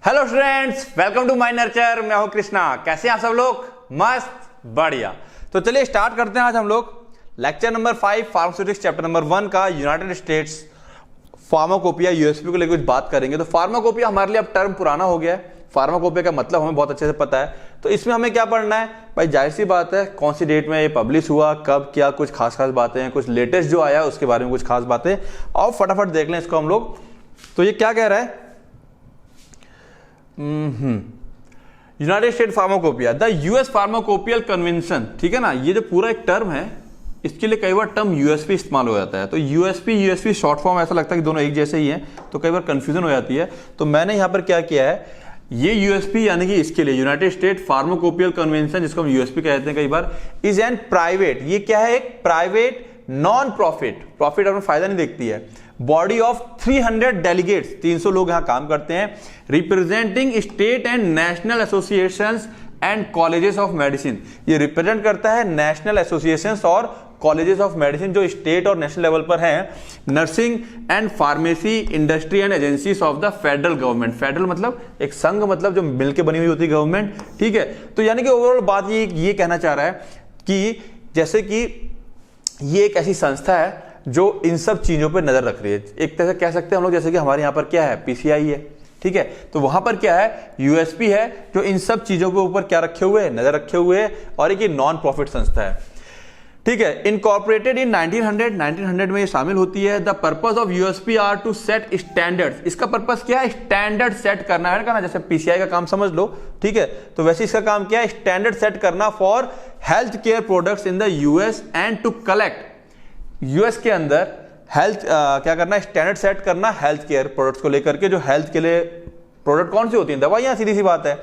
Hello students, welcome to My Nurture. मैं हूं कृष्णा। कैसे हैं आप सब लोग? मस्त, बढ़िया। तो चलिए स्टार्ट करते हैं आज हम लोग lecture number 5 pharmaceutics chapter number 1 का यूनाइटेड स्टेट्स फार्माकोपिया यूएसपी को लेकर कुछ बात करेंगे। तो फार्माकोपिया हमारे लिए अब टर्म पुराना हो गया है। फार्माकोपिया का मतलब हमें बहुत अच्छे से पता है। तो इसमें हमें क्या पढ़ना है भाई? जाहिर सी बात है, कौन सी डेट में ये पब्लिश हुआ, कब, क्या, कुछ खास बातें हैं, कुछ लेटेस्ट जो आया उसके बारे में कुछ खास बातें। और फटाफट देख लें इसको हम लोग। तो ये क्या कह रहा है? United State pharmacopoeia, the US pharmacopoeial convention. ठीक है ना, ये जो पूरा एक टर्म है इसके लिए कई बार टर्म यूएसपी इस्तेमाल हो जाता है। तो यूएसपी शॉर्ट फॉर्म, ऐसा लगता है कि दोनों एक जैसे ही हैं, तो कई बार कंफ्यूजन हो जाती है। तो मैंने यहां पर क्या किया है, ये यूएसपी यानी कि इसके लिए यूनाइटेड स्टेट फार्माकोपियल कन्वेंशन, जिसको हम यूएसपी कहते हैं कई बार, इज एन प्राइवेट, ये क्या है? एक प्राइवेट नॉन प्रॉफिट अपना फायदा नहीं देखती है, बॉडी ऑफ 300 डेलीगेट्स, 300 लोग यहां काम करते हैं, representing state and national associations and colleges of medicine. ये रिप्रेजेंट करता है नेशनल एसोसिएशंस और कॉलेजेस ऑफ मेडिसिन जो स्टेट और नेशनल लेवल पर हैं, nursing and pharmacy industry and agencies of the federal government. Federal मतलब एक संघ, मतलब जो मिलकर बनी हुई होती है गवर्नमेंट। ठीक है, तो यानी कि ओवरऑल बात ये कहना चाह रहा है कि जैसे कि ये एक ऐसी संस्था है जो इन सब चीजों पर नजर रख रही है। एक तरह से कह सकते हैं हम लोग, जैसे कि हमारे यहां पर क्या है, पीसीआई है। ठीक है, तो वहां पर क्या है, यूएसपी है, जो इन सब चीजों के ऊपर क्या रखे हुए है, नजर रखे हुए है, और एक नॉन प्रॉफिट संस्था है। ठीक है, इनकॉर्पोरेटेड इन 1900 में ये शामिल होती है। The purpose of USP are to set standards. इसका पर्पस क्या है? स्टैंडर्ड सेट करना है ना, जैसे पीसीआई का काम समझ लो। ठीक है, तो वैसे इसका काम क्या है? स्टैंडर्ड सेट करना for health care products in the US and to collect, US के अंदर हेल्थ क्या करना, स्टैंडर्ड सेट करना हेल्थ केयर प्रोडक्ट्स को लेकर के। जो हेल्थ के लिए प्रोडक्ट कौन सी होती हैं? दवाइयां, सीधी सी बात है।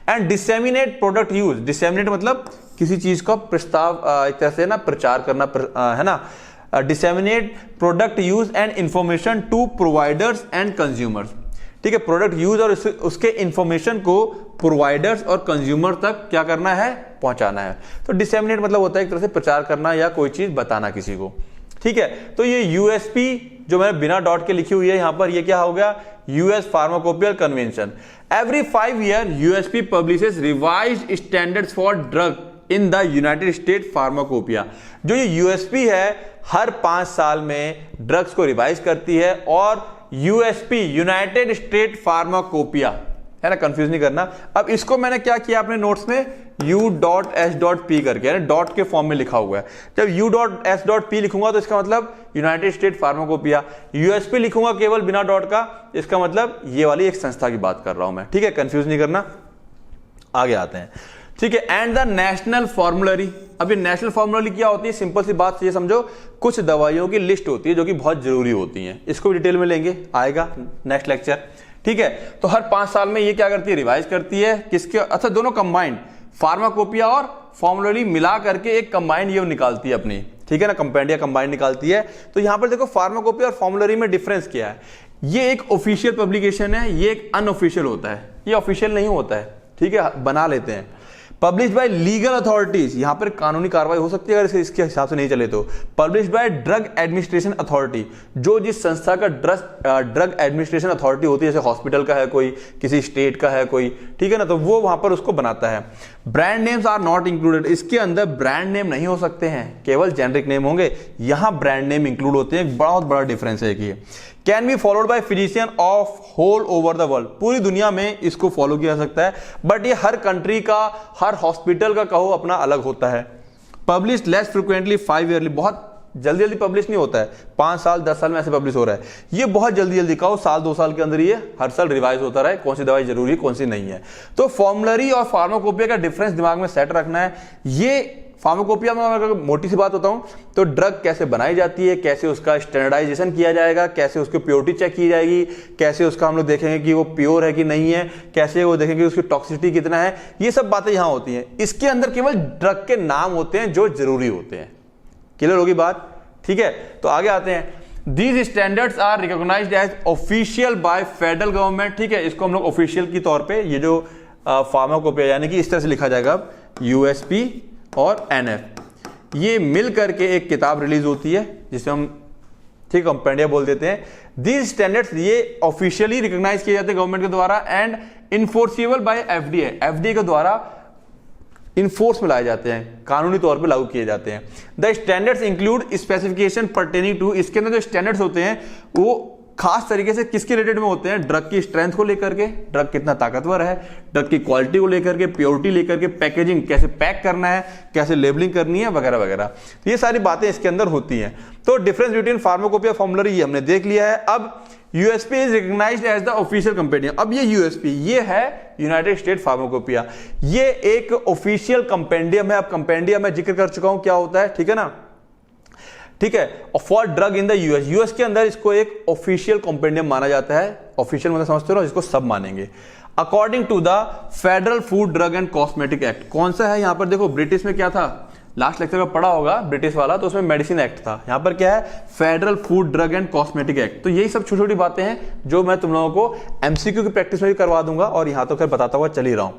And disseminate product use, disseminate मतलब किसी चीज का प्रस्ताव, एक तरह से ना प्रचार करना, है ना। Disseminate product use and information to providers and consumers. ठीक है, प्रोडक्ट यूज और उसके इंफॉर्मेशन को प्रोवाइडर्स और कंज्यूमर तक क्या करना है? पहुंचाना है। तो डिसेमिनेट मतलब होता है एक तरह से प्रचार करना या कोई चीज बताना किसी को। ठीक है, तो ये यूएसपी जो मैंने बिना डॉट के लिखी हुई है यहां पर, ये क्या हो गया? US pharmacopoeial convention. Every 5 year USP publishes revised standards for drug in the United State pharmacopoeia. जो ये यूएसपी है हर 5 साल में ड्रग्स को रिवाइज करती है, और यूएसपी यूनाइटेड स्टेट फार्माकोपिया, है ना, कंफ्यूज नहीं करना। अब इसको मैंने क्या किया अपने नोट्स में, U.S.P करके, है ना, डॉट के फॉर्म में लिखा हुआ है। जब U.S.P लिखूंगा तो इसका मतलब यूनाइटेड स्टेट फार्माकोपिया, यूएसपी लिखूंगा केवल बिना डॉट का, इसका मतलब ये वाली एक संस्था की बात कर रहा हूं मैं। ठीक है, कंफ्यूज नहीं करना। आगे आते हैं। ठीक है, एंड द नेशनल फॉर्मुलरी। अब ये नेशनल फॉर्मुलरी क्या होती है? सिंपल सी बात ये समझो, कुछ दवाइयों की लिस्ट होती है जो कि बहुत जरूरी होती है। इसको भी डिटेल में लेंगे, आएगा नेक्स्ट लेक्चर। ठीक है, तो हर 5 साल में ये क्या करती है? रिवाइज करती है। किसके? अच्छा, दोनों कंबाइंड, फार्माकोपिया और फॉर्मुलरी मिला करके एक कंबाइंड ये निकालती है अपनी। ठीक है ना, कंपेंडिया कंबाइंड निकालती है। तो यहां पर देखो फार्माकोपिया और फॉर्मुलरी में डिफरेंस क्या है। ये एक ऑफिशियल पब्लिकेशन है, ये एक अनऑफिशियल होता है। ये ऑफिशियल नहीं होता है, ठीक है, बना लेते हैं। पब्लिश बाय लीगल अथॉरिटीज, यहां पर कानूनी कार्रवाई हो सकती है अगर इसके हिसाब से नहीं चले तो। Publish by drug administration authority, जो जिस संस्था का ड्रग एडमिनिस्ट्रेशन अथॉरिटी होती है, जैसे हॉस्पिटल का है कोई, किसी स्टेट का है कोई, ठीक है ना, तो वो वहां पर उसको बनाता है। Brand names are not included, इसके अंदर ब्रांड नेम नहीं हो सकते हैं, केवल जेनरिक नेम होंगे। यहां ब्रांड नेम इंक्लूड होते हैं, बहुत बड़ा डिफरेंस है कि can be followed by physician of whole over the world, पूरी दुनिया में इसको फॉलो किया जा सकता है। बट ये हर कंट्री का, हर हॉस्पिटल का कहो अपना अलग होता है। पब्लिश लेस फ्रिक्वेंटली 5 ईयरली, बहुत जल्दी पब्लिश नहीं होता है, 5 साल 10 साल में ऐसे पब्लिश हो रहा है। ये बहुत जल्दी कहो, साल 2 साल के अंदर ये हर साल रिवाइज होता रहे, कौन सी दवाई जरूरी है कौन सी नहीं है। तो फॉर्मुलरी और फार्माकोपिया का डिफरेंस दिमाग में सेट रखना है। ये फार्माकोपिया में अगर मोटी सी बात बताऊं तो ड्रग कैसे बनाई जाती है, कैसे उसका स्टैंडर्डाइजेशन किया जाएगा, कैसे उसकी प्योरिटी चेक की जाएगी, कैसे उसका हम लोग देखेंगे कि वो प्योर है कि नहीं है, कैसे वो देखेंगे उसकी टॉक्सिसिटी कितना है, ये सब बातें यहां होती हैं। इसके अंदर केवल ड्रग के नाम होते हैं जो जरूरी होते हैं। क्लियर होगी बात? ठीक है, तो आगे आते हैं। These standards are recognized as official by federal government। ठीक है, इसको हम लोग ऑफिशियल की तौर पे, ये जो फार्माकोपिया यानी कि इस तरह से लिखा जाएगा अब, यूएसपी और एनएफ, ये मिल करके एक किताब रिलीज होती है जिसे हम, ठीक, कंपेंडिया बोल देते हैं। दीज स्टैंडर्ड्स ये ऑफिशियली रिकॉग्नाइज किए जाते हैं गवर्नमेंट के द्वारा, and enforceable by FDA, FDA के द्वारा इनफोर्स में लाए जाते हैं, कानूनी तौर पे लागू किए जाते हैं। The standards include specification pertaining to, इसके अंदर जो स्टैंडर्ड्स होते हैं वो खास तरीके से किसके रिलेटेड में होते हैं, ड्रग की स्ट्रेंथ को लेकर के, ड्रग कितना ताकतवर है, ड्रग की क्वालिटी को लेकर के, प्योरिटी लेकर के, पैकेजिंग कैसे पैक करना है, कैसे लेबलिंग करनी है वगैरह वगैरह, तो ये सारी बातें इसके अंदर होती हैं। तो डिफरेंस बिटवीन फार्माकोपिया फॉर्मुलरी ये हमने देख लिया है। अब USP is recognized as the official compendium. अब ये यूएसपी ये है यूनाइटेड स्टेट फार्माकोपिया, ये एक ऑफिशियल कंपेंडियम है। अब कंपेंडियम में जिक्र कर चुका हूं क्या होता है, ठीक है ना, ठीक है। For drug in the US, US के अंदर इसको एक ऑफिशियल कंपेंडियम माना जाता है। ऑफिशियल मतलब समझते हो, जिसको सब मानेंगे। According to the Federal Food Drug and Cosmetic Act, कौन सा है यहां पर देखो, ब्रिटिश में क्या था, लास्ट लेक्चर में पढ़ा होगा ब्रिटिश वाला, तो उसमें मेडिसिन एक्ट था। यहां पर क्या है, Federal Food Drug and Cosmetic act. तो यही सब छोटी छोटी बातें हैं जो मैं तुम लोगों को एमसीक्यू की प्रैक्टिस में भी करवा दूंगा, और यहां तो खैर बताता हुआ चल ही रहा हूं।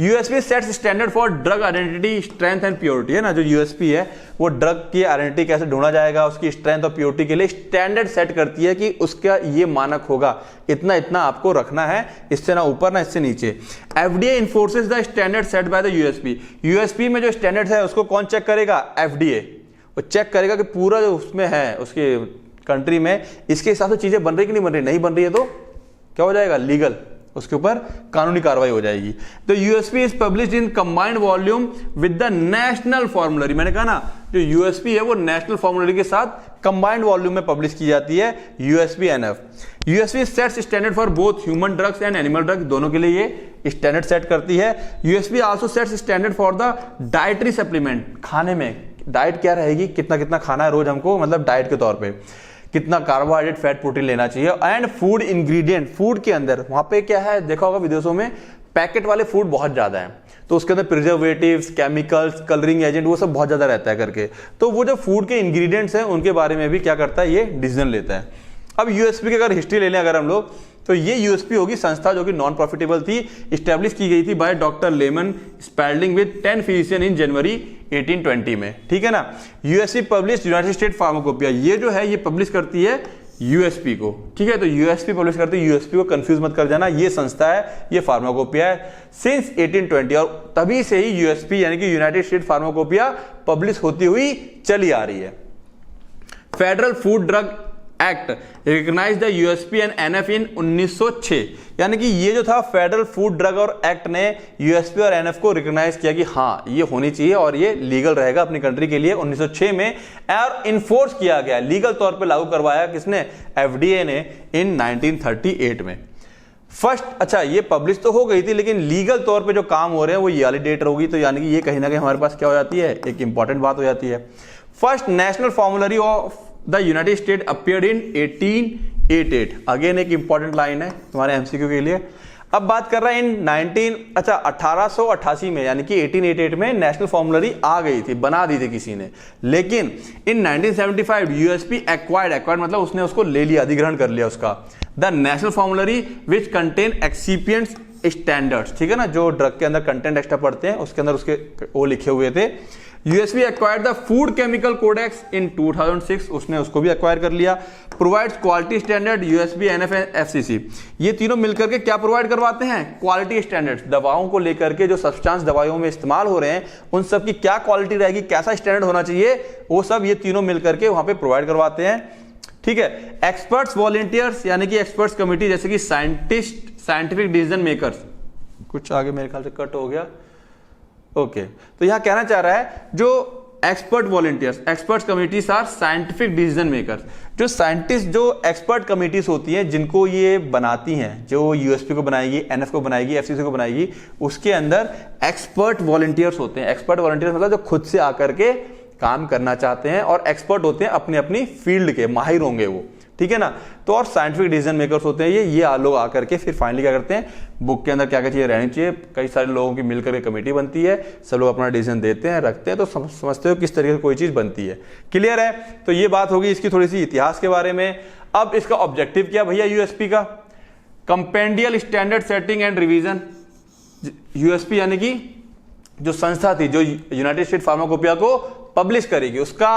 USP sets standard for drug identity, strength and purity, है ना। जो यूएसपी है वो ड्रग की आइडेंटिटी कैसे ढूंढा जाएगा, उसकी स्ट्रेंथ और प्योरिटी के लिए स्टैंडर्ड सेट करती है कि उसका ये मानक होगा, इतना इतना आपको रखना है, इससे ना ऊपर ना इससे नीचे। FDA enforces the standard set by the USP. USP में जो स्टैंडर्ड है उसको कौन चेक करेगा, एफडीए। वो चेक करेगा कि पूरा जो उसमें है उसके कंट्री में इसके हिसाब से चीजें बन रही कि नहीं बन रही, नहीं बन रही है तो क्या हो जाएगा, लीगल, उसके ऊपर कानूनी कार्रवाई हो जाएगी। तो USP is published in combined volume with the national formulary. मैंने कहा ना, जो यूएसपी है वो नेशनल फॉर्मुलरी के साथ कंबाइंड वॉल्यूम में पब्लिश की जाती है, USP NF. USP sets standard for both human drugs and animal drugs, दोनों के लिए ये स्टैंडर्ड सेट करती है। USP also sets standard for the dietary supplement, खाने में डाइट क्या रहेगी, कितना कितना खाना है रोज हमको, मतलब डाइट के तौर पे कितना कार्बोहाइड्रेट, फैट, प्रोटीन लेना चाहिए। एंड फूड इंग्रेडिएंट, फूड के अंदर वहां पे क्या है, देखा होगा विदेशों में पैकेट वाले फूड बहुत ज्यादा है, तो उसके अंदर प्रिजर्वेटिव्स, केमिकल्स, कलरिंग एजेंट वो सब बहुत ज्यादा रहता है करके। तो वो जो फूड के इंग्रेडिएंट्स हैं उनके बारे में भी क्या करता है, ये डिसीजन लेता है। अब यूएसपी की अगर हिस्ट्री ले लें अगर हम लोग, तो ये यूएसपी होगी संस्था जो कि नॉन प्रॉफिटेबल थी, स्टैब्लिश की गई थी by doctor Lyman Spalding with 10 physician in January 1820 में, ठीक है ना। USP publish United State Pharmacopoeia, ये जो है ये पब्लिश करती है यूएसपी को, ठीक है। तो यूएसपी पब्लिश करती है, यूएसपी को कंफ्यूज मत कर जाना, ये संस्था है, ये फार्माकोपिया है सिंस 1820, और तभी से ही यूएसपी यानी कि यूनाइटेड स्टेट फार्माकोपिया पब्लिश होती हुई चली आ रही है। Federal Food Drug Act recognise the USP and NF in 1906, यानी कि ये जो था फेडरल फूड ड्रग और एक्ट ने यूएसपी और एनएफ को रिकॉग्नाइज किया कि हाँ ये होनी चाहिए और ये लीगल रहेगा अपनी कंट्री के लिए 1906 में, और इन्फोर्स किया गया, लीगल तौर पे लागू करवाया किसने, एफडीए ने इन 1938 में फर्स्ट। अच्छा ये पब्लिश तो हो गई थी, लेकिन लीगल तौर पे जो काम हो रहे हैं वो ये वाली डेट होगी, तो यानी कि ये कहीं ना कहीं हमारे पास क्या हो जाती है, एक इंपॉर्टेंट बात हो जाती है। First national formulary of the United state appeared in 1888, again एक इंपॉर्टेंट लाइन है तुम्हारे एमसीक्यू के लिए। अब बात कर रहा है इन 1888 में, यानी कि 1888 में नेशनल फॉर्मुलरी आ गई थी, बना दी थी किसी ने, लेकिन इन 1975 यूएसपी एक्वायर्ड मतलब उसने उसको ले लिया, अधिग्रहण कर लिया उसका, the national formulary which contain excipients standards, ठीक है ना, जो ड्रग के अंदर कंटेंट एक्स्ट्रा पढ़ते हैं उसके अंदर उसके वो लिखे हुए थे। USP acquired the Food Chemical Codex in 2006, उसने उसको भी एक्वायर कर लिया। Provides quality standard, USP NF FCC, ये तीनों मिलकर के क्या प्रोवाइड करवाते हैं, क्वालिटी स्टैंडर्ड्स। दवाओं को लेकर के जो सब्सटेंस दवाइयों में इस्तेमाल हो रहे हैं उन सब की क्या क्वालिटी रहेगी, कैसा स्टैंडर्ड होना चाहिए, वो सब ये तीनों मिलकर के वहां पे प्रोवाइड करवाते हैं, ठीक है। एक्सपर्ट्स वॉलंटियर्स, यानी कि एक्सपर्ट्स कमिटी, जैसे कि साइंटिस्ट, साइंटिफिक डिसीजन मेकर्स, कुछ आगे मेरे ख्याल से कट हो गया, ओके। तो यहां कहना चाह रहा है जो expert volunteers, expert committees are scientific decision makers, जो साइंटिस्ट, जो एक्सपर्ट कमिटीज होती हैं जिनको ये बनाती हैं, जो यूएसपी को बनाएगी, एनएफ को बनाएगी, एफसीसी को बनाएगी, उसके अंदर एक्सपर्ट वॉलंटियर्स होते हैं। एक्सपर्ट वॉलंटियर्स मतलब जो खुद से आकर के काम करना चाहते हैं और एक्सपर्ट होते हैं, अपनी अपनी फील्ड के माहिर होंगे वो, ठीक है ना। तो और साइंटिफिक डिसीजन मेकर्स होते हैं ये लोग आकर के फिर फाइनली क्या करते हैं, बुक के अंदर क्या क्या चीजें रहनी चाहिए, कई सारे लोगों की मिलकर के कमेटी बनती है, सब लोग अपना डिसीजन देते हैं, रखते हैं, तो समझते हो किस तरीके से कोई चीज बनती है, क्लियर है। तो ये बात होगी इसकी थोड़ी सी इतिहास के बारे में। अब इसका ऑब्जेक्टिव क्या भैया यूएसपी का, compendial standard setting and revision. USP यानी कि जो संस्था थी जो यूनाइटेड स्टेट फार्माकोपिया को पब्लिश करेगी, उसका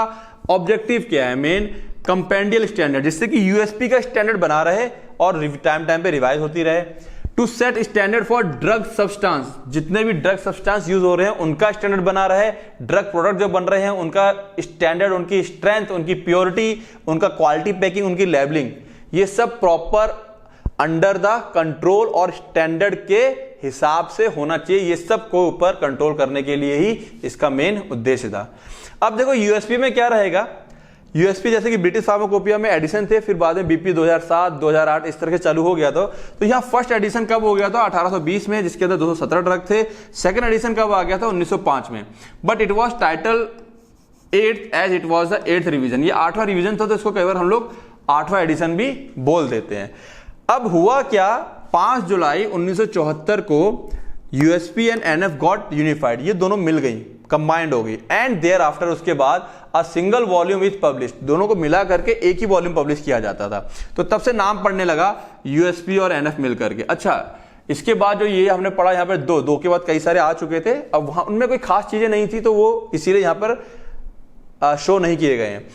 ऑब्जेक्टिव क्या है, मेन कंपेंडियल स्टैंडर्ड, जिससे कि यूएसपी का स्टैंडर्ड बना रहे और टाइम टाइम पे रिवाइज होती रहे। To set standard for drug substance, जितने भी ड्रग सब्सटेंस यूज हो रहे हैं उनका स्टैंडर्ड बना रहे, ड्रग प्रोडक्ट जो बन रहे हैं उनका स्टैंडर्ड, उनकी स्ट्रेंथ, उनकी प्योरिटी, उनका क्वालिटी पैकिंग, उनकी लेबलिंग, ये सब प्रॉपर अंडर द कंट्रोल और स्टैंडर्ड के हिसाब से होना चाहिए। ये सब को ऊपर कंट्रोल करने के लिए ही इसका मेन उद्देश्य था। अब देखो यूएसपी में क्या रहेगा, यूएसपी जैसे कि ब्रिटिश फार्माकोपिया में एडिशन थे, फिर बाद में बीपी 2007 2008 इस तरह के चालू हो गया था। तो यहाँ फर्स्ट एडिशन कब हो गया था 1820 में, जिसके अंदर 217 ड्रग थे। सेकंड एडिशन कब आ गया था 1905 में, but it was title 8th as it was the 8th revision. ये 8वां रिवीजन था, तो इसको कई बार हम लोग 8वां एडिशन भी बोल देते हैं। अब हुआ क्या, 5 जुलाई 1974 को USP and NF got unified, ये दोनों मिल गई, कंबाइंड हो गई, एंड देयर आफ्टर उसके बाद a single volume is published, दोनों को मिला करके एक ही वॉल्यूम पब्लिश किया जाता था। तो तब से नाम पड़ने लगा यूएसपी और एनएफ मिल करके। अच्छा, इसके बाद जो ये हमने पढ़ा यहाँ पर दो के बाद कई सारे आ चुके थे, अब वहां उनमें कोई खास चीजें नहीं थी, तो वो इसीलिए यहाँ पर शो नहीं किए गए हैं।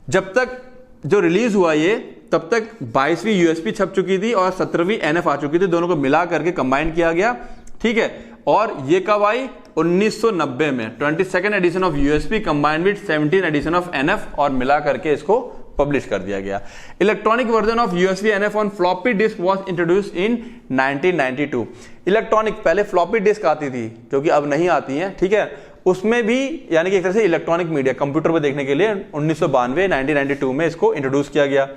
जब तक जो रिलीज हुआ ये, तब तक 22वीं यूएसपी छप चुकी थी और 17वीं एनएफ आ चुकी थी, दोनों को मिला करके कंबाइन किया गया, ठीक है। और ये कब आई 1990 में, 22nd edition of USP combined with 17th edition of NF, और मिला करके इसको पब्लिश कर दिया गया। Electronic version of USB NF on floppy disk was introduced in 1992। Electronic, पहले फ्लॉपी डिस्क आती थी जो कि अब नहीं आती हैं, ठीक है, उसमें भी यानी कि एक तरह से इलेक्ट्रॉनिक मीडिया कंप्यूटर पर देखने के लिए 1992 में इसको इंट्रोड्यूस किया गया।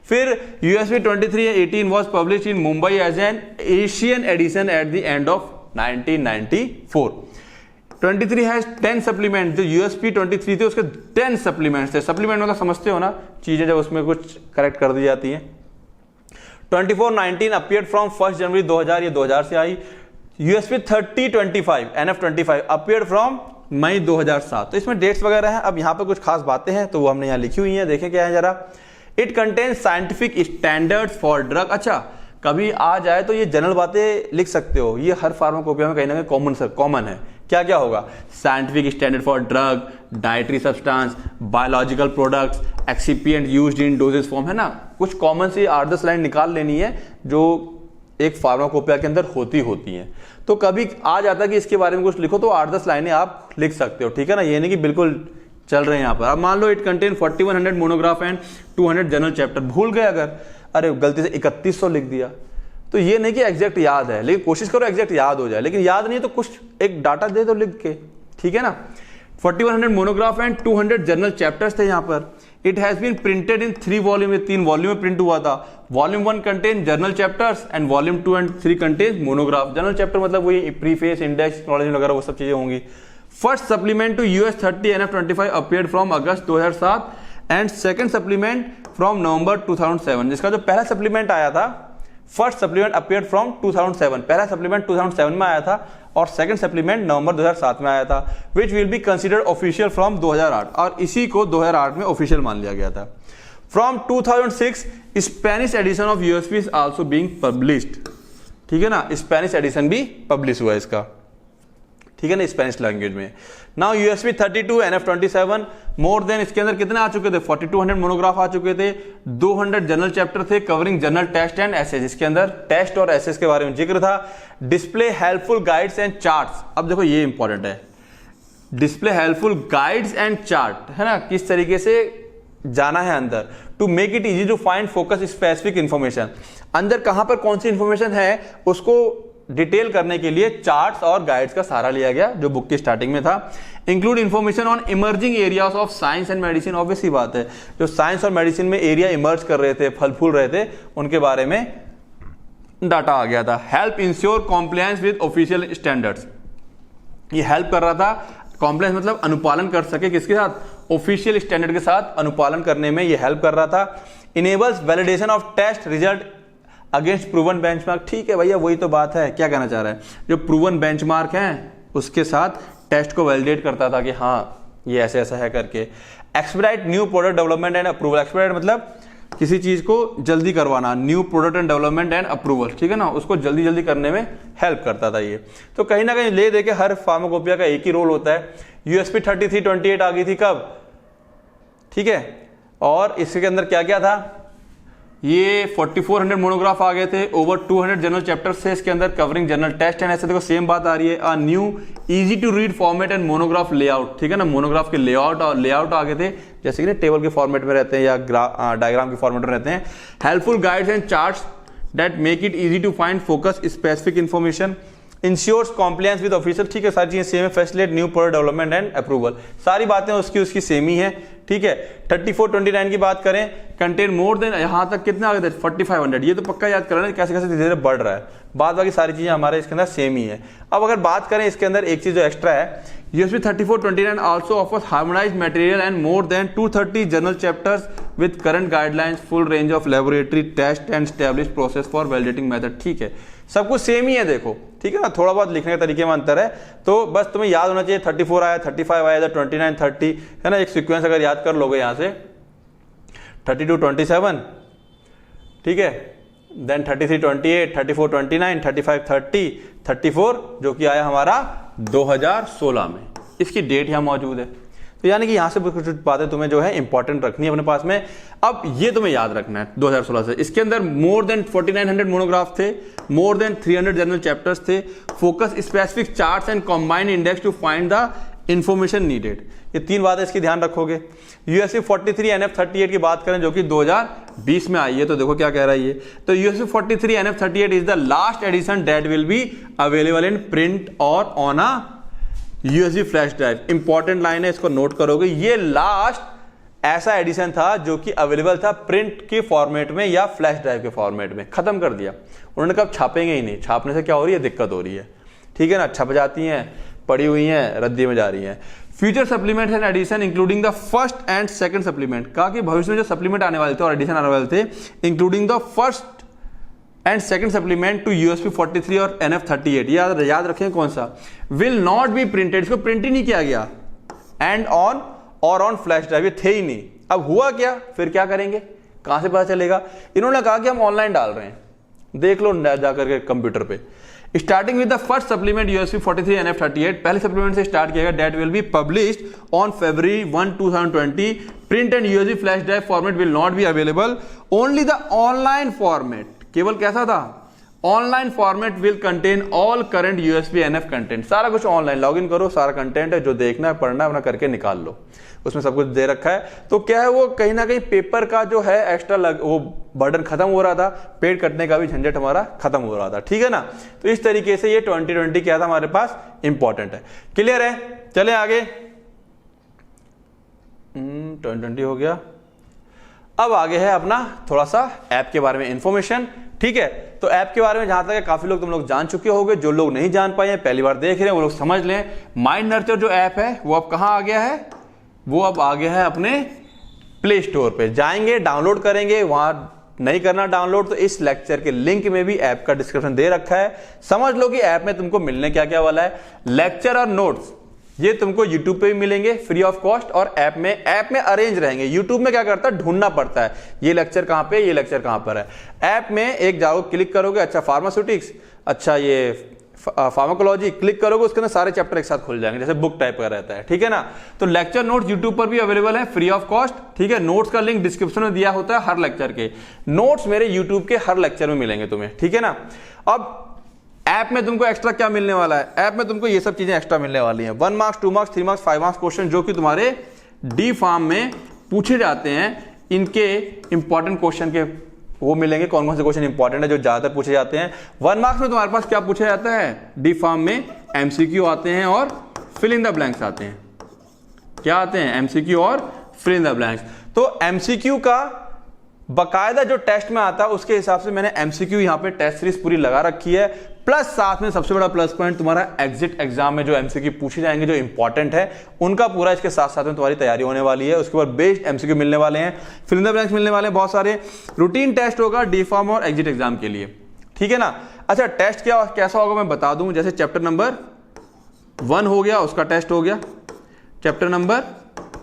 फिर USB 2318 was published in Mumbai as an Asian edition at the end of 1994। 23 has 10 supplement, जो यूएसपी 23 थे उसके 10 सप्लीमेंट्स थे। सप्लीमेंट मतलब समझते हो ना, चीजें जब उसमें कुछ करेक्ट कर दी जाती हैं। 2419 अपीयर्ड फ्रॉम 1 जनवरी 2000, ये 2000 से आई। यूएसपी 3025 NF25 अपीयर्ड फ्रॉम मई 2007। तो इसमें डेट्स वगैरह हैं। अब यहाँ पर कुछ खास बातें हैं तो वो हमने यहाँ लिखी हुई हैं, देखें क्या है जरा। It contains scientific standards for drug. अच्छा, कभी आ जाए तो ये जनरल बातें लिख सकते हो, ये हर फार्माकोपिया में कहीं ना कहीं कॉमन है। क्या क्या होगा, scientific standard for drug, dietary substance, biological products, excipient used in doses form, है ना। कुछ कॉमन सी 8-10 लाइन निकाल लेनी है जो एक फार्माकोपिया के अंदर होती हैं। तो कभी आ जाता है कि इसके बारे में कुछ लिखो तो 8-10 लाइनें आप लिख सकते हो, ठीक है ना। ये नहीं कि बिल्कुल चल रहे हैं यहाँ पर। अब मान लो it contain 4100 monograph and 200 general chapter. भूल गए अगर, अरे गलती से 3100 लिख दिया, तो ये नहीं कि एग्जैक्ट याद है, लेकिन कोशिश करो एग्जैक्ट याद हो जाए। लेकिन याद नहीं है तो कुछ एक डाटा दे दो लिख के, ठीक है ना। 4100 मोनोग्राफ एंड 200 जर्नल चैप्टर्स थे यहाँ पर। It has been printed in 3 volume, में 3 वॉल्यूम में प्रिंट हुआ था। Volume 1 contain general chapters and volume 2 and 3 contain monograph. General chapter मतलब वही प्रीफेस, इंडेक्स, एक्नॉलेजमेंट वगैरह वो सब चीजें होंगी। First supplement to US 30 NF25 appeared from August 2007 and second supplement from November 2007। जिसका जो पहला सप्लीमेंट आया था, फर्स्ट सप्लीमेंट अपीयर्ड फ्रॉम 2007, पहला सप्लीमेंट 2007 में आया था और सेकंड सप्लीमेंट नवंबर 2007 में आया था, which will be considered official from 2008, और इसी को 2008 में ऑफिशियल मान लिया गया था। From 2006 Spanish edition of USP is also being published, ठीक है ना। स्पेनिश एडिशन भी पब्लिश हुआ है इसका, ठीक है ना, स्पेनिश लैंग्वेज में। Now USP 32 NF27 more than, इसके अंदर कितने आ चुके थे, 4200 मोनोग्राफ आ चुके थे। 200 जनरल चैप्टर थे covering general test and assays. इसके अंदर टेस्ट और एसेज के बारे में जिक्र था। Display helpful guides and charts. अब देखो ये इंपॉर्टेंट है, display helpful guides and chart, है ना, किस तरीके से जाना है अंदर। To make it easy to find focus specific information, अंदर कहां पर कौन सी इंफॉर्मेशन है उसको डिटेल करने के लिए चार्ट्स और गाइड्स का सहारा लिया गया, जो बुक की स्टार्टिंग में था। Include information on emerging areas of science and medicine. Obvious ही बात है, जो साइंस और मेडिसिन में एरिया इमर्ज कर रहे थे, फल फूल रहे थे, उनके बारे में डाटा आ गया था। Help ensure compliance with official standards, ये हेल्प कर रहा था, कॉम्प्लायंस मतलब अनुपालन कर सके किसके साथ, ऑफिशियल स्टैंडर्ड के साथ अनुपालन करने में ये हेल्प कर रहा था। Enables validation of test result against proven benchmark. ठीक है भैया, वही तो बात है, क्या कहना चाह रहा है, जो प्रूवन बेंचमार्क है उसके साथ टेस्ट को वैलिडेट करता था कि हाँ ये ऐसे ऐसा है करके। Expedite new product development and approval. Expedite मतलब किसी चीज को जल्दी करवाना, new product and development and approval, ठीक है ना, उसको जल्दी जल्दी करने में हेल्प करता था ये। तो कहीं ना कहीं ले देके हर फार्माकोपिया का एक ही रोल होता है। यूएसपी 3328 आ गई थी कब, ठीक है, और इसके अंदर क्या क्या था, ये 4400 मोनोग्राफ आ गए थे, ओवर 200 जनरल चैप्टर्स थे इसके अंदर कवरिंग जनरल टेस्ट एंड ऐसे। देखो सेम बात आ रही है, new easy to read format and monograph layout, ठीक है ना। मोनोग्राफ के लेआउट आ गए थे, जैसे कि ना टेबल के फॉर्मेट में रहते हैं या डायग्राम के फॉर्मेट में रहते हैं। Helpful guides and charts that make it easy to find focus specific information, ensures compliance with officer, ठीक है। सारी चीजें सेम है। Facilitate new product development and approval, सारी बातें उसकी सेम ही है, ठीक है। 3429 की बात करें, कंटेन मोर देन, यहां तक कितने आ गए थे 4500, ये तो पक्का याद करना कैसे कैसे धीरे धीरे बढ़ रहा है। बाद बाकी सारी चीजें हमारे इसके अंदर सेम ही है। अब अगर बात करें इसके अंदर एक चीज जो एक्स्ट्रा है, USB 3429 also offers harmonized material and more than 230 journal chapters with current guidelines, full range of laboratory test and established process for validating method, ठीक है। सब कुछ सेम ही है देखो, ठीक है ना। थोड़ा बहुत लिखने के तरीके में अंतर है, तो बस तुम्हें याद होना चाहिए 34 आया, 35 आया, 29 30, है ना। एक सीक्वेंस अगर याद कर लोगे यहाँ से 32 27, ठीक है, देन 33 28, 34 29, 35 30, 34 जो कि आया हमारा 2016 में, इसकी डेट यहाँ मौजूद है। तो यानी कि यहां से कुछ बातें तुम्हें जो है इंपॉर्टेंट रखनी है अपने पास में। अब ये तुम्हें याद रखना है 2016 से। इसके अंदर मोर देन 4900 मोनोग्राफ थे, मोर देन 300 जनरल चैप्टर्स थे, focus specific charts and combined index to find the information needed. ये तीन बातें इसकी ध्यान रखोगे। यूएसपी 43 NF38 की बात करें जो कि 2020 में आई है, तो देखो क्या कह रहा है ये। तो USP 43 NF38 is the last edition that will be available in print और on a USB flash drive. Important line है, इसको नोट करोगे। ये लास्ट ऐसा एडिशन था जो कि अवेलेबल था प्रिंट के फॉर्मेट में या फ्लैश ड्राइव के फॉर्मेट में, खत्म कर दिया उन्होंने। कब छापेंगे ही नहीं, छापने से क्या हो रही है, दिक्कत हो रही है, ठीक है ना। छप जाती हैं, पड़ी हुई हैं, रद्दी में जा रही हैं। Future supplement and edition including the first and second supplement, कहा कि भविष्य में जो सप्लीमेंट आने वाले थे और एडिशन आने वाले थे, including the first and second supplement to USP 43 और NF38, याद रखें कौन सा, विल नॉट बी प्रिंटेड, इसको प्रिंट ही नहीं किया गया, एंड ऑन और ऑन फ्लैश ड्राइव, ये थे ही नहीं। अब हुआ क्या, फिर क्या करेंगे, कहां से पता चलेगा। इन्होंने कहा कि हम ऑनलाइन डाल रहे हैं, देख लो जाकर के कंप्यूटर पे। Starting with the first supplement USP 43 NF38, पहले सप्लीमेंट से स्टार्ट किया गया, that will be published on February 1, 2020। Print and USB flash drive format will not be available, only the online format, केवल कैसा था, online format will contain all current USB NF content. सारा कुछ online, log in करो, सारा content है, जो देखना है पढ़ना है अपना करके निकाल लो, उसमें सब कुछ दे रखा है। तो क्या है, वो कहीं ना कहीं पेपर का जो है एक्स्ट्रा वो बर्डन खत्म हो रहा था, पेड़ कटने का भी झंझट हमारा खत्म हो रहा था, ठीक है ना। तो इस तरीके से ये 2020 क्या था हमारे पास, इंपॉर्टेंट है। क्लियर है, चले आगे। 2020 हो गया। अब आगे है अपना थोड़ा सा ऐप के बारे में इंफॉर्मेशन, ठीक है। तो ऐप के बारे में जहां तक है काफी लोग तुम लोग जान चुके होंगे, जो लोग नहीं जान पाए हैं पहली बार देख रहे हैं वो लोग समझ लें। माइंड नर्चर जो ऐप है वो अब कहां आ गया है, वो अब आ गया है अपने प्ले स्टोर पे। जाएंगे, डाउनलोड करेंगे, वहां नहीं करना डाउनलोड तो इस लेक्चर के लिंक में भी ऐप का डिस्क्रिप्शन दे रखा है। समझ लो कि ऐप में तुमको मिलने क्या क्या वाला है, लेक्चर और नोट्स ये तुमको YouTube पे भी मिलेंगे फ्री ऑफ कॉस्ट, और ऐप में अरेंज रहेंगे। YouTube में क्या करता है, ढूंढना पड़ता है ये लेक्चर कहां पे, ये लेक्चर कहां पर है। ऐप में एक जाओ, क्लिक करोगे, अच्छा फार्मास्यूटिक्स, अच्छा ये फार्माकोलॉजी, क्लिक करोगे, उसके अंदर सारे चैप्टर एक साथ खुल जाएंगे, जैसे बुक टाइप का रहता है, ठीक है ना। तो लेक्चर नोट्स YouTube पर भी अवेलेबल है फ्री ऑफ कॉस्ट, ठीक है। नोट्स का लिंक डिस्क्रिप्शन में दिया होता है हर लेक्चर के। नोट्स मेरे YouTube के हर लेक्चर में मिलेंगे तुम्हें, ठीक है ना। अब ऐप में तुमको एक्स्ट्रा क्या मिलने वाला है, ऐप में तुमको ये सब चीजें एक्स्ट्रा मिलने वाली हैं। 1 marks, 2 marks, 3 marks, 5 marks question जो कि तुम्हारे डी फार्म में पूछे जाते हैं, इनके इंपॉर्टेंट क्वेश्चन के वो मिलेंगे। कौन कौन से क्वेश्चन इंपॉर्टेंट है जो ज्यादातर पूछे जाते हैं। 1 मार्क्स में तुम्हारे पास क्या पूछा जाता है, डी फार्म में MCQ आते हैं और फिल इन द ब्लैंक्स आते हैं। क्या आते हैं, MCQ और फिल इन द ब्लैंक्स। तो MCQ का बकायदा जो टेस्ट में आता है उसके हिसाब से मैंने MCQ यहां पे टेस्ट सीरीज पूरी लगा रखी है, प्लस साथ में सबसे बड़ा प्लस पॉइंट तुम्हारा एग्जिट एग्जाम में जो MCQ पूछे जाएंगे जो इंपॉर्टेंट है उनका पूरा इसके साथ साथ में तुम्हारी तैयारी होने वाली है। उसके बाद बेस्ड MCQ मिलने वाले हैं, फिल इन द ब्लैंक्स मिलने वाले हैं, बहुत सारे रूटीन टेस्ट होगा डी फार्म और एग्जिट एग्जाम के लिए, ठीक है ना। अच्छा, टेस्ट कैसा होगा मैं बता दूं। जैसे चैप्टर नंबर 1 हो गया, उसका टेस्ट हो गया, चैप्टर नंबर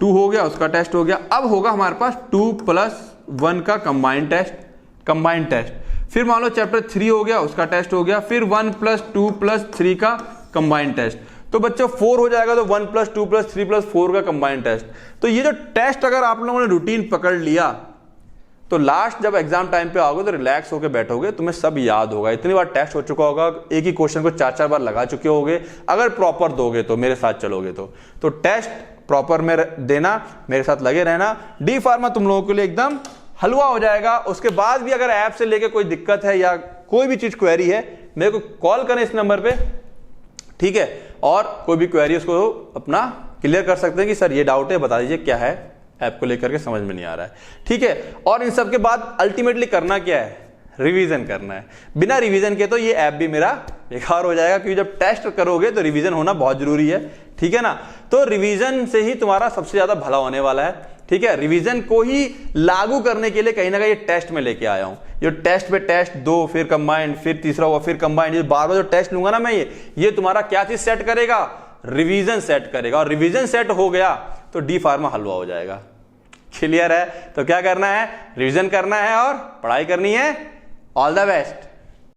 2 हो गया, उसका टेस्ट हो गया। अब होगा हमारे पास 2+1 का कंबाइंड टेस्ट। फिर मान लो चैप्टर 3 हो गया, उसका टेस्ट हो गया, फिर 1+2+3 का कंबाइंड टेस्ट। तो बच्चों 4 हो जाएगा, तो 1+2+3+4 का कंबाइंड टेस्ट। तो ये जो टेस्ट अगर आप लोगों ने रूटीन पकड़ लिया तो लास्ट जब एग्जाम टाइम पे आओगे तो रिलैक्स होकर बैठोगे, तुम्हें सब याद होगा। इतनी बार टेस्ट हो चुका होगा, एक ही क्वेश्चन को 4-4 बार लगा चुके होगे, अगर प्रॉपर दोगे तो, मेरे साथ चलोगे तो टेस्ट प्रॉपर में देना, मेरे साथ लगे रहना। डी फार्मा तुम लोगों के लिए एकदम हलवा हो जाएगा। उसके बाद भी अगर ऐप से लेके कोई दिक्कत है या कोई भी चीज क्वेरी है, मेरे को कॉल करें इस नंबर पे, ठीक है, और कोई भी क्वेरी उसको अपना क्लियर कर सकते हैं कि सर ये डाउट है, बता दीजिए क्या है, ऐप को लेकर के समझ में नहीं आ रहा है, ठीक है। और इन सब के बाद अल्टीमेटली करना क्या है, रिवीजन करना है। बिना रिवीजन के तो ये ऐप भी मेरा बेकार हो जाएगा, क्योंकि जब टेस्ट करोगे तो रिवीजन होना बहुत जरूरी है, ठीक है ना। तो रिवीजन से ही तुम्हारा सबसे ज्यादा भला होने वाला है, ठीक है। रिवीजन को ही लागू करने के लिए कहीं ना कहीं ये टेस्ट में लेके आया हूं। ये टेस्ट पे टेस्ट, 2 फिर कंबाइंड, फिर तीसरा हुआ, फिर कंबाइंड, बार बार जो टेस्ट लूंगा ना मैं, ये तुम्हारा क्या चीज सेट करेगा, रिवीजन सेट करेगा। और रिवीजन सेट हो गया तो डी फार्मा हलवा हो जाएगा। क्लियर है? तो क्या करना है, रिवीजन करना है और पढ़ाई करनी है। All the best.